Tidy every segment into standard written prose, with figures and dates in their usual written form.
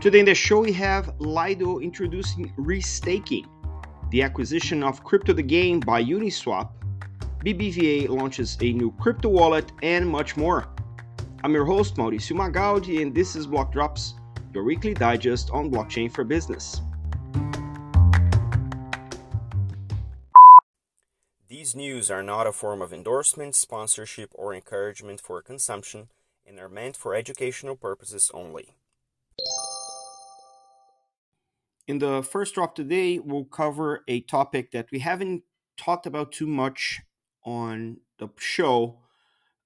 Today in the show, we have Lido introducing restaking, the acquisition of Crypto The Game by Uniswap, BBVA launches a new crypto wallet, and much more. I'm your host, Mauricio Magaldi, and this is Block Drops, your weekly digest on blockchain for business. These news are not a form of endorsement, sponsorship, or encouragement for consumption and are meant for educational purposes only. In the first drop today, we'll cover a topic that we haven't talked about too much on the show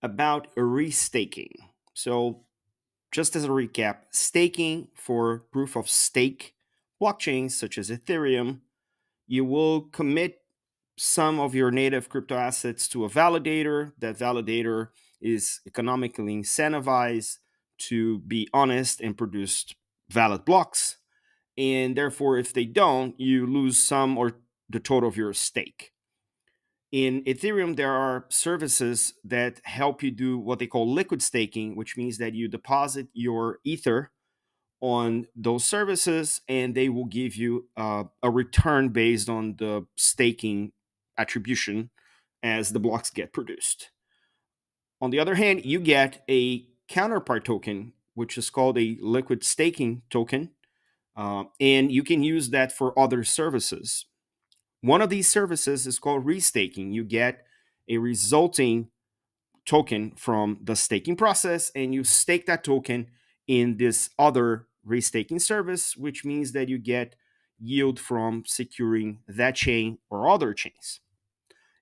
about restaking. So just as a recap, staking for proof of stake blockchains such as Ethereum, you will commit some of your native crypto assets to a validator. That validator is economically incentivized to be honest and produce valid blocks. And therefore, if they don't, you lose some or the total of your stake. In Ethereum, there are services that help you do what they call liquid staking, which means that you deposit your Ether on those services and they will give you a return based on the staking attribution as the blocks get produced. On the other hand, you get a counterpart token, which is called a liquid staking token, and you can use that for other services. One of these services is called restaking. You get a resulting token from the staking process, and you stake that token in this other restaking service, which means that you get yield from securing that chain or other chains.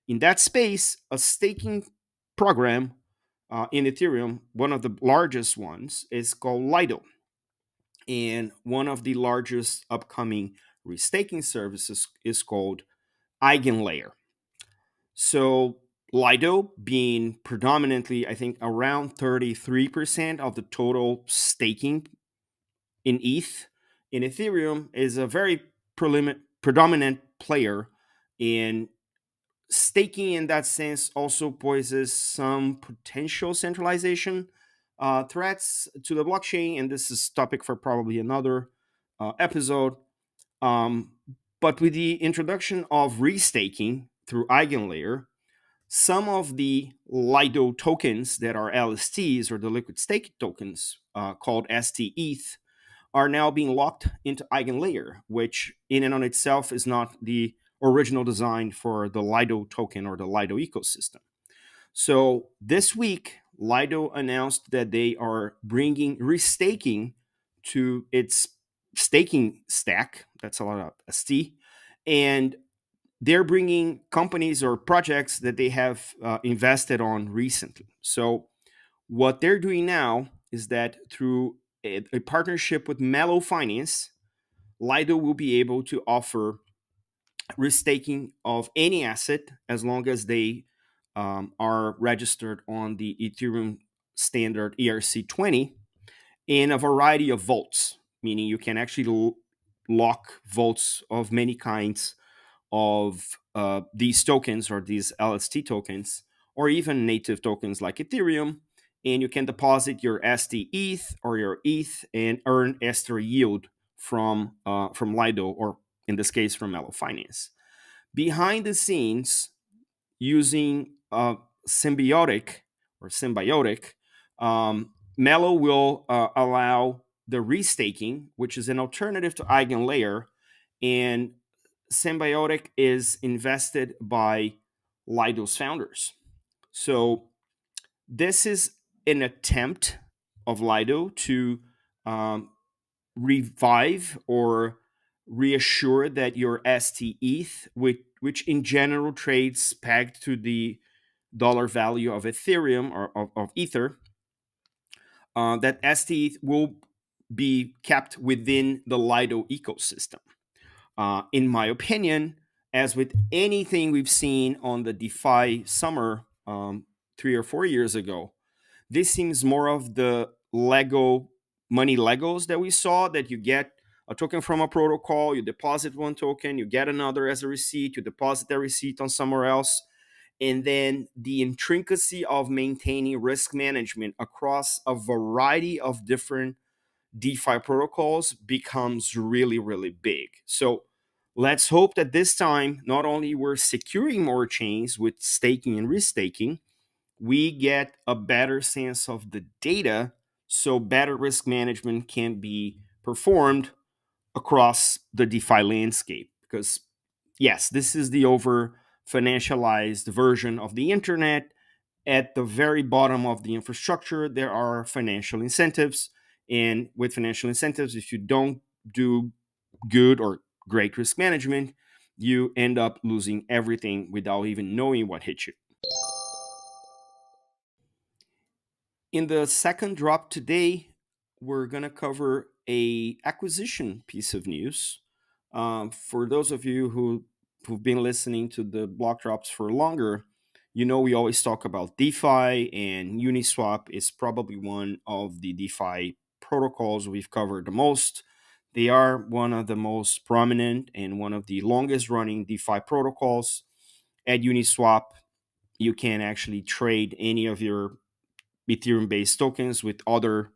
In that space, a staking program in Ethereum, one of the largest ones, is called Lido. And one of the largest upcoming restaking services is called Eigenlayer. So Lido, being predominantly, I think, around 33% of the total staking in ETH in Ethereum, is a very predominant player in staking. In that sense, also poses some potential centralization threats to the blockchain, and this is topic for probably another episode. But with the introduction of restaking through Eigenlayer, some of the Lido tokens that are LSTs, or the liquid stake tokens called STETH, are now being locked into Eigenlayer, which in and on itself is not the original design for the Lido token or the Lido ecosystem. So this week, Lido announced that they are bringing restaking to its staking stack. That's a lot of ST. And they're bringing companies or projects that they have invested on recently. So what they're doing now is that through a partnership with Mellow Finance, Lido will be able to offer restaking of any asset as long as they are registered on the Ethereum standard ERC20 in a variety of vaults, meaning you can actually lock vaults of many kinds of these tokens or these LST tokens, or even native tokens like Ethereum, and you can deposit your STETH or your ETH and earn extra yield from Lido, or in this case from Mellow Finance. Behind the scenes, using symbiotic, Mellow will allow the restaking, which is an alternative to Eigenlayer, and Symbiotic is invested by Lido's founders. So this is an attempt of Lido to revive or reassure that your STETH, which in general trades pegged to the dollar value of Ethereum or of Ether, that STETH will be kept within the Lido ecosystem. In my opinion, as with anything we've seen on the DeFi summer 3 or 4 years ago, this seems more of the money Legos that we saw, that you get a token from a protocol, you deposit one token, you get another as a receipt, you deposit that receipt on somewhere else, and then the intricacy of maintaining risk management across a variety of different DeFi protocols becomes really, really big. So let's hope that this time, not only we're securing more chains with staking and restaking, we get a better sense of the data so better risk management can be performed across the DeFi landscape. Because, yes, this is the over financialized version of the internet. At the very bottom of the infrastructure, there are financial incentives. And with financial incentives, if you don't do good or great risk management, you end up losing everything without even knowing what hit you. In the second drop today, we're going to cover a acquisition piece of news. For those of you who've been listening to the block drops for longer, you know we always talk about DeFi, and Uniswap is probably one of the DeFi protocols we've covered the most. They are one of the most prominent and one of the longest running DeFi protocols. At Uniswap, you can actually trade any of your Ethereum-based tokens with other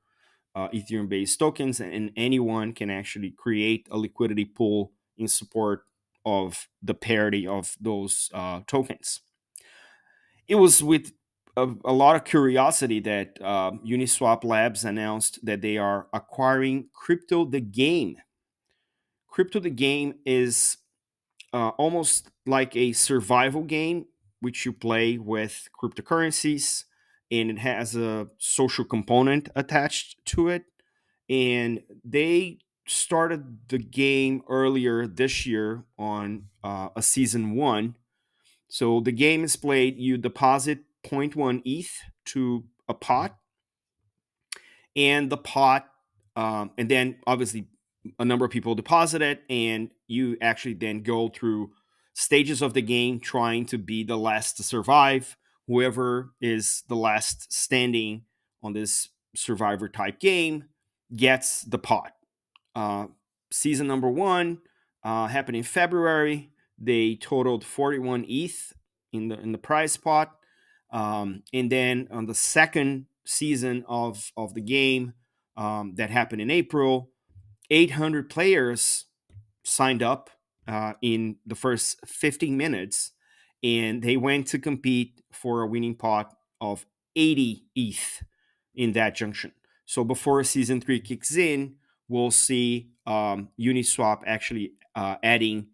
Ethereum-based tokens, and anyone can actually create a liquidity pool in support of the parity of those tokens. It was with a lot of curiosity that Uniswap Labs announced that they are acquiring Crypto the Game. Crypto the Game is almost like a survival game which you play with cryptocurrencies, and it has a social component attached to it. And they started the game earlier this year on a season one. So the game is played, you deposit zero point 0.1 ETH to a pot, and the pot, and then obviously a number of people deposit it, and you actually then go through stages of the game trying to be the last to survive. Whoever is the last standing on this survivor type game gets the pot. uh, Season number one happened in February. They totaled 41 ETH in the prize pot. And then on the second season of the game, that happened in April, 800 players signed up in the first 15 minutes, and they went to compete for a winning pot of 80 ETH in that junction. So before season three kicks in, we'll see Uniswap actually adding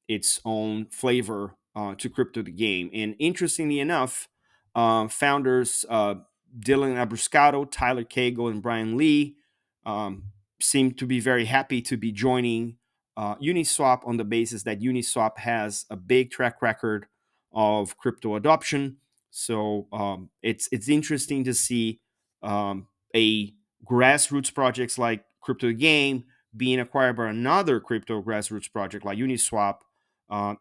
its own flavor to Crypto the Game. And interestingly enough, founders Dylan Abruscato, Tyler Cagle, and Brian Lee um, seem to be very happy to be joining Uniswap on the basis that Uniswap has a big track record of crypto adoption. So it's interesting to see a grassroots projects like Crypto Game being acquired by another crypto grassroots project like Uniswap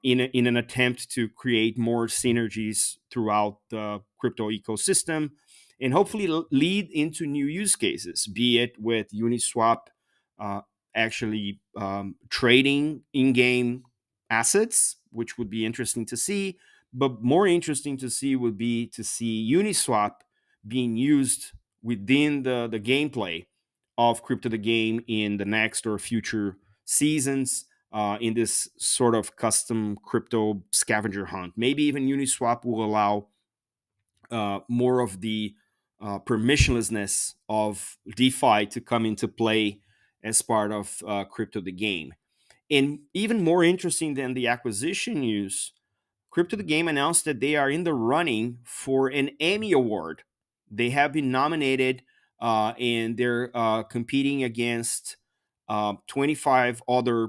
in an attempt to create more synergies throughout the crypto ecosystem and hopefully lead into new use cases, be it with Uniswap uh, actually trading in-game assets, which would be interesting to see. But more interesting to see would be to see Uniswap being used within the gameplay of Crypto the Game in the next or future seasons in this sort of custom crypto scavenger hunt. Maybe even Uniswap will allow more of the permissionlessness of DeFi to come into play as part of Crypto the Game. And even more interesting than the acquisition news, Crypto the Game announced that they are in the running for an Emmy Award. They have been nominated and they're competing against 25 other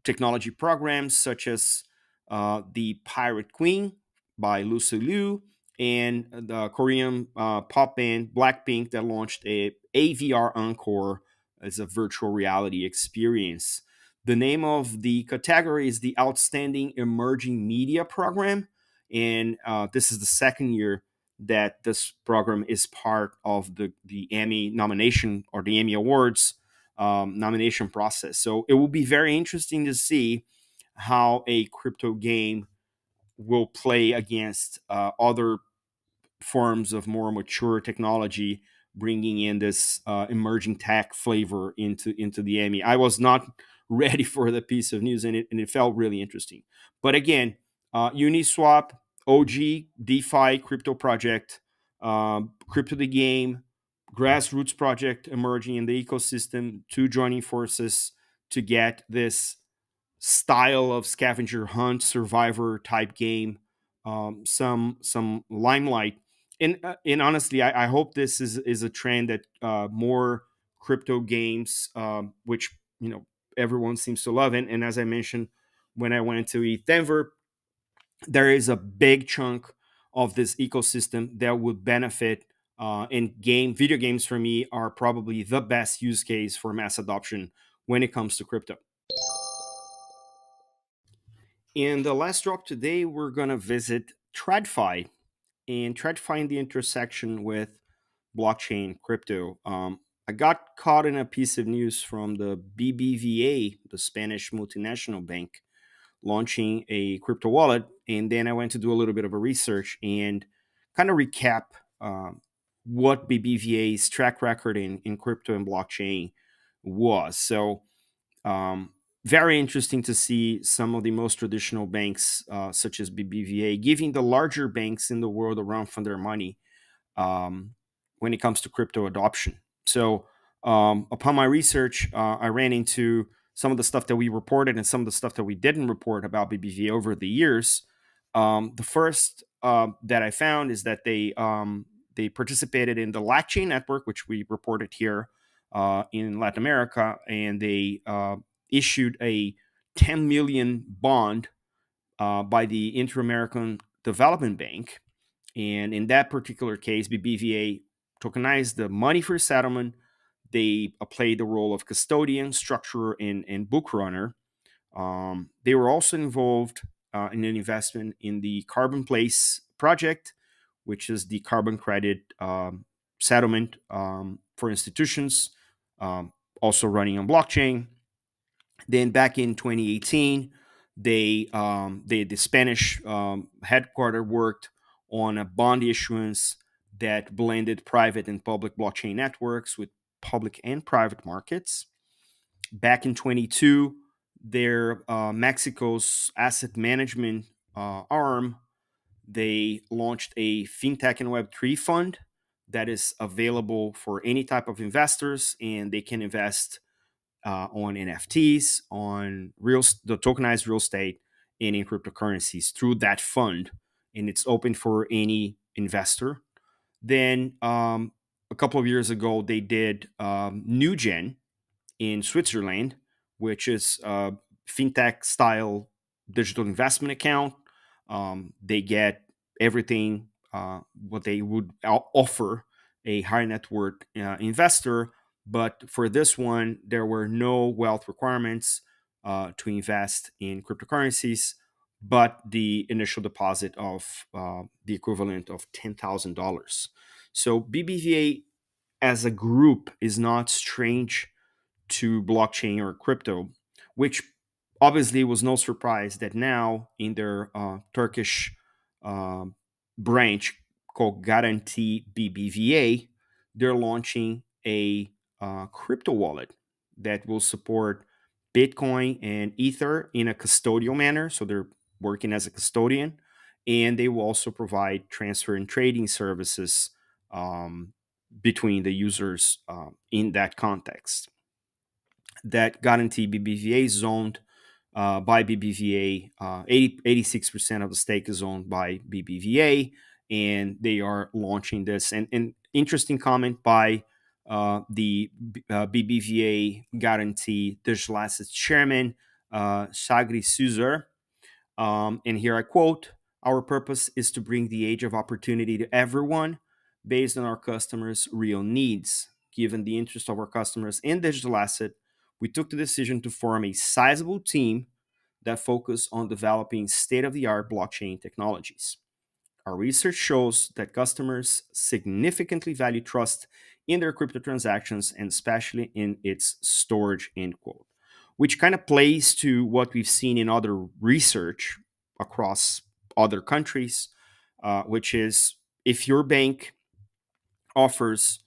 technology programs, such as the Pirate Queen by Lucy Liu and the Korean pop band Blackpink that launched a AVR Encore as a virtual reality experience. The name of the category is the Outstanding Emerging Media Program, and this is the second year that this program is part of the Emmy nomination or the Emmy Awards nomination process. So it will be very interesting to see how a crypto game will play against other forms of more mature technology bringing in this emerging tech flavor into the AMI. I was not ready for the piece of news, and it felt really interesting. But again, Uniswap, OG, DeFi, crypto project, Crypto the Game, grassroots project emerging in the ecosystem, two joining forces to get this style of scavenger hunt survivor type game some limelight. And honestly, I hope this is a trend that more crypto games, which everyone seems to love. And as I mentioned, when I went to ETH Denver, there is a big chunk of this ecosystem that would benefit. And video games for me are probably the best use case for mass adoption when it comes to crypto. In the last drop today, we're going to visit TradFi and try to find the intersection with blockchain crypto. I got caught in a piece of news from the BBVA, the Spanish multinational bank, launching a crypto wallet. And then I went to do a little bit of a research and kind of recap what BBVA's track record in crypto and blockchain was. So, very interesting to see some of the most traditional banks, such as BBVA, giving the larger banks in the world a run for their money when it comes to crypto adoption. So, upon my research, I ran into some of the stuff that we reported and some of the stuff that we didn't report about BBVA over the years. The first that I found is that they participated in the LACchain network, which we reported here in Latin America, and they issued a 10 million bond by the Inter-American Development Bank. And in that particular case, BBVA tokenized the money for settlement. They played the role of custodian, structurer, and book runner. They were also involved in an investment in the Carbon Place project, which is the carbon credit settlement for institutions, also running on blockchain. Then back in 2018, the Spanish headquarter worked on a bond issuance that blended private and public blockchain networks with public and private markets. Back in 22, their Mexico's asset management arm, they launched a fintech and Web3 fund that is available for any type of investors, and they can invest on NFTs, on the tokenized real estate, and in cryptocurrencies through that fund, and it's open for any investor. Then a couple of years ago, they did NewGen in Switzerland, which is a fintech style digital investment account. They get everything what they would offer a high net worth investor. But for this one, there were no wealth requirements to invest in cryptocurrencies, but the initial deposit of the equivalent of $10,000. So BBVA as a group is not strange to blockchain or crypto, which obviously was no surprise that now in their Turkish uh, branch called Garanti BBVA, they're launching a crypto wallet that will support Bitcoin and Ether in a custodial manner. So they're working as a custodian, and they will also provide transfer and trading services between the users in that context. That Guarantee BBVA is owned by BBVA. 86% of the stake is owned by BBVA, and they are launching this. And interesting comment by the BBVA Guarantee Digital Assets Chairman, Sagri Suzer. And here I quote, "Our purpose is to bring the age of opportunity to everyone based on our customers' real needs. Given the interest of our customers in digital asset, we took the decision to form a sizable team that focus on developing state-of-the-art blockchain technologies. Our research shows that customers significantly value trust in their crypto transactions and especially in its storage," end quote. Which kind of plays to what we've seen in other research across other countries, which is if your bank offers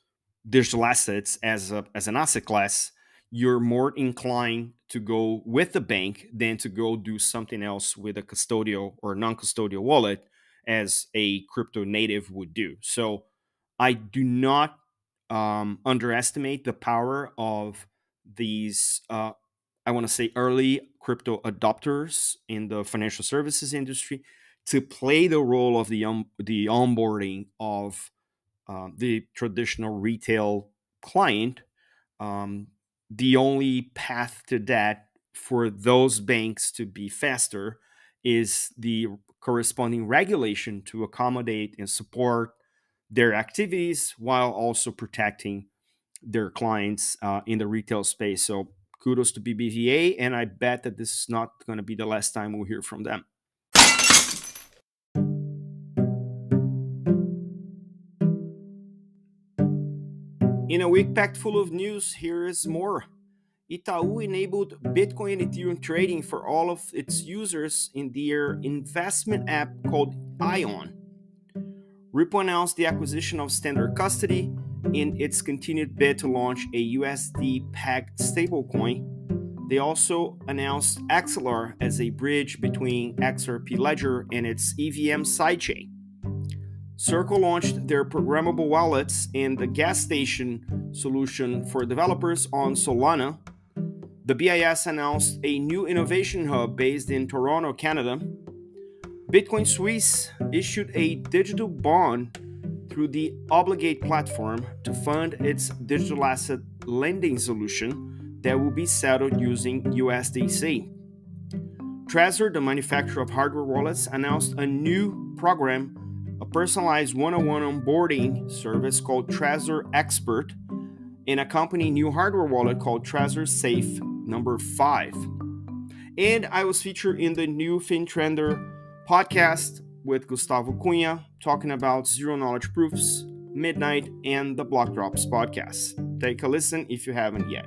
digital assets as an asset class, you're more inclined to go with the bank than to go do something else with a custodial or non-custodial wallet as a crypto native would do. So I do not underestimate the power of these, I want to say, early crypto adopters in the financial services industry to play the role of the onboarding of the traditional retail client. The only path to that for those banks to be faster is the corresponding regulation to accommodate and support their activities while also protecting their clients in the retail space. So kudos to BBVA, and I bet that this is not going to be the last time we'll hear from them. In a week packed full of news, here is more. Itaú enabled Bitcoin and Ethereum trading for all of its users in their investment app called Ion. Ripple announced the acquisition of Standard Custody in its continued bid to launch a USD-pegged stablecoin. They also announced Aexlar as a bridge between XRP Ledger and its EVM sidechain. Circle launched their programmable wallets and the gas station solution for developers on Solana. The BIS announced a new innovation hub based in Toronto, Canada. Bitcoin Suisse issued a digital bond through the Obligate platform to fund its digital asset lending solution that will be settled using USDC. Trezor, the manufacturer of hardware wallets, announced a new program, a personalized one-on-one onboarding service called Trezor Expert, and a company new hardware wallet called Trezor Safe number 5. And I was featured in the new FinTrender podcast with Gustavo Cunha talking about zero knowledge proofs, midnight, and the Blockdrops podcast. Take a listen if you haven't yet.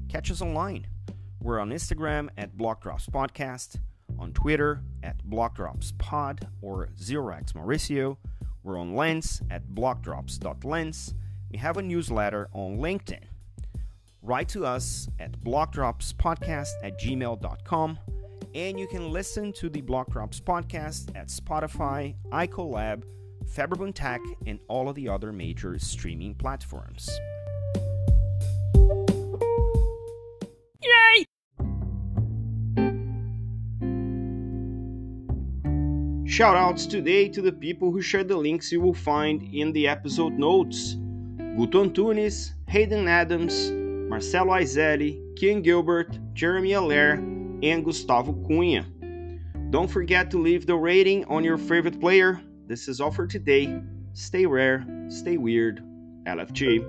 Catch us online. We're on Instagram at blockdropspodcast, on Twitter at blockdropspod or 0x Mauricio. We're on Lens at blockdrops.lens. We have a newsletter on LinkedIn. Write to us at blockdropspodcast@gmail.com, and you can listen to the Blockdrops podcast at Spotify, iColab, Faberbun Tech, and all of the other major streaming platforms. Yay! Shoutouts today to the people who shared the links you will find in the episode notes. Guto Antunes, Hayden Adams, Marcelo Aizelli, Kian Gilbert, Jeremy Allaire, and Gustavo Cunha. Don't forget to leave the rating on your favorite player. This is all for today. Stay rare, stay weird. LFG.